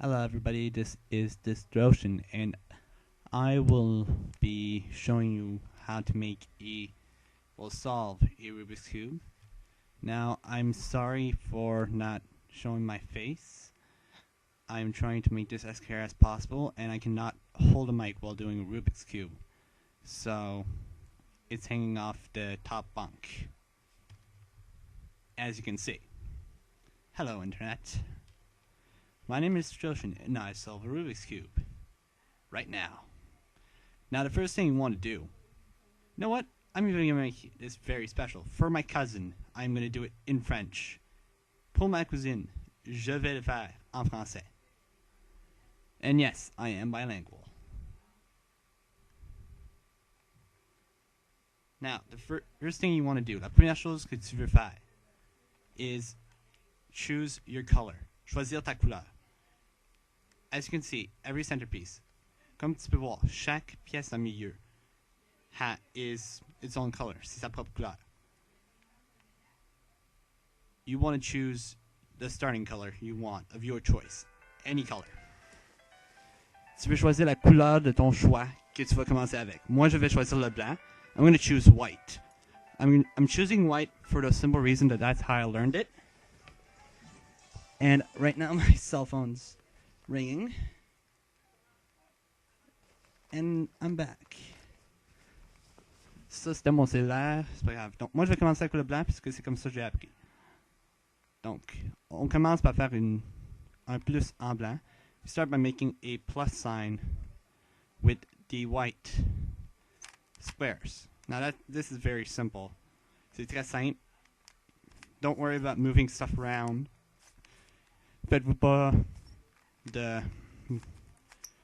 Hello everybody, this is Distortion and I will be showing you how to make solve a Rubik's Cube. Now I'm sorry for not showing my face. I'm trying to make this as clear as possible and I cannot hold a mic while doing a Rubik's Cube. So it's hanging off the top bunk, as you can see. Hello Internet. My name is Distortion and I solve a Rubik's Cube. Right now. Now the first thing you want to do, you know what? I'm even going to make this very special. For my cousin, I'm going to do it in French. Pour ma cousine, je vais le faire en français. And yes, I am bilingual. Now, the first thing you want to do, la première chose que tu veux faire, is choose your color. Choisir ta couleur. As you can see, every centerpiece, comme tu peux voir, chaque pièce au milieu is its own color, c'est sa propre couleur. You want to choose the starting color you want, of your choice, any color. Tu peux choisir la couleur de ton choix que tu vas commencer avec. Moi, je vais choisir le blanc. I'm going to choose white. I'm choosing white for the simple reason that that's how I learned it. And right now my cell phone's ringing. And I'm back. Ça c'était mon cellulaire, c'est pas grave. Donc moi je vais commencer avec le blanc puisque c'est comme ça que j'ai appris. Donc on commence par faire un plus en blanc. We start by making a plus sign with the white squares. Now this is very simple. C'est très simple. Don't worry about moving stuff around. Faites-vous pas de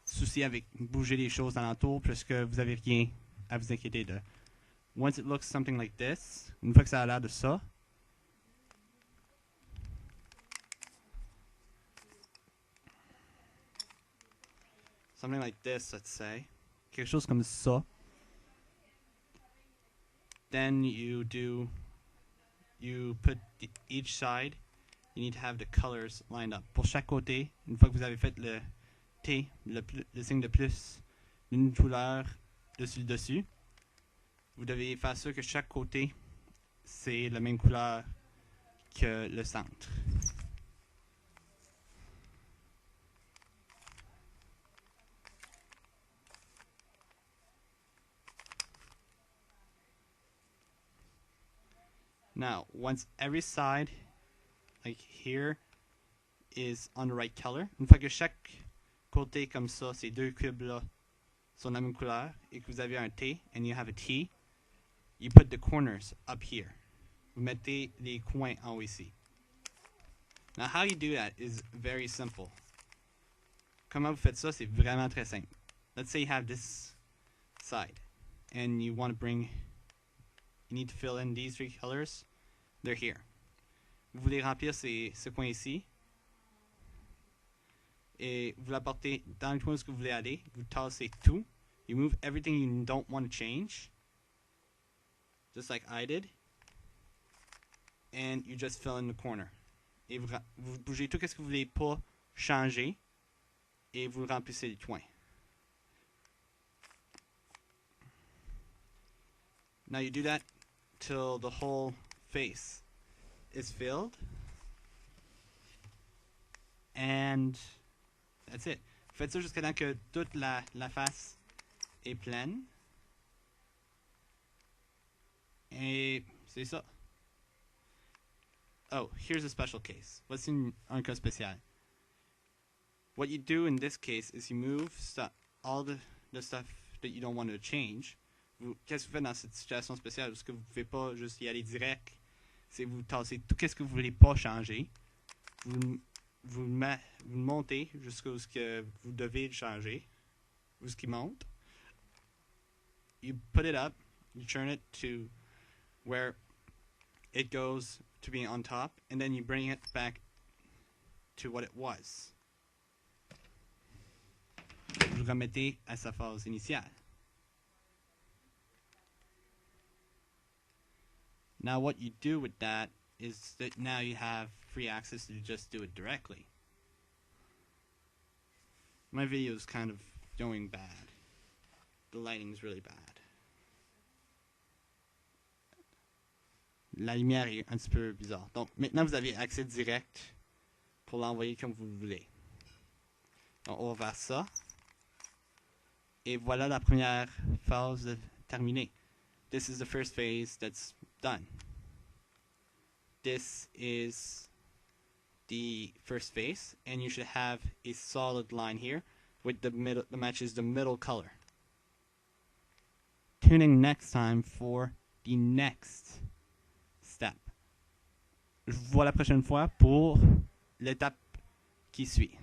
soucis avec bouger les choses alentour puisque vous avez rien à vous inquiéter de. Once it looks something like this, une fois que ça a l'air de ça, something like this, let's say, quelque chose comme ça, then you put each side. You need to have the colors lined up. Pour chaque côté, une fois que vous avez fait le T, le signe de plus, d'une couleur dessus, vous devez faire sûr que chaque côté, c'est la même couleur que le centre. Now, once every side, like here, is on the right color. Une fois que chaque côté comme ça, ces deux cubes-là, sont la même couleur, et que vous avez un T, and you have a T, you put the corners up here. Vous mettez les coins en haut ici. Now how you do that is very simple. Comment vous faites ça, c'est vraiment très simple. Let's say you have this side, and you want to you need to fill in these three colors. They're here. Vous voulez remplir ce coin ici et vous l'apportez dans le coin où vous voulez aller, vous tassez tout, you move everything you don't want to change, just like I did, and you just fill in the corner. Et vous bougez tout ce que vous voulez pas changer et vous remplissez le coin. Now you do that till the whole face is filled, and that's it. Faites ça jusqu'à temps que toute la face est pleine, et c'est ça. Oh, here's a special case. Voici un cas spécial. What you do in this case is you move all the stuff that you don't want to change. Qu'est-ce que vous faites dans cette situation spéciale parce que vous ne pouvez pas juste y aller direct? C'est vous tassez tout ce que vous ne voulez pas changer. Vous montez jusqu'à ce que vous devez le changer. Ou ce qui monte. You put it up. You turn it to where it goes to be on top. And then you bring it back to what it was. Vous le remettez à sa phase initiale. Now what you do with that is that now you have free access to just do it directly. My video is kind of going bad. The lighting is really bad. La lumière est un petit peu bizarre. Donc maintenant vous avez accès direct pour l'envoyer comme vous voulez. Donc on va faire ça. Et voilà la première phase terminée. This is the first phase that's done. This is the first phase, and you should have a solid line here with the middle that matches the middle color. Tune in next time for the next step. Je vous vois la prochaine fois pour l'étape qui suit.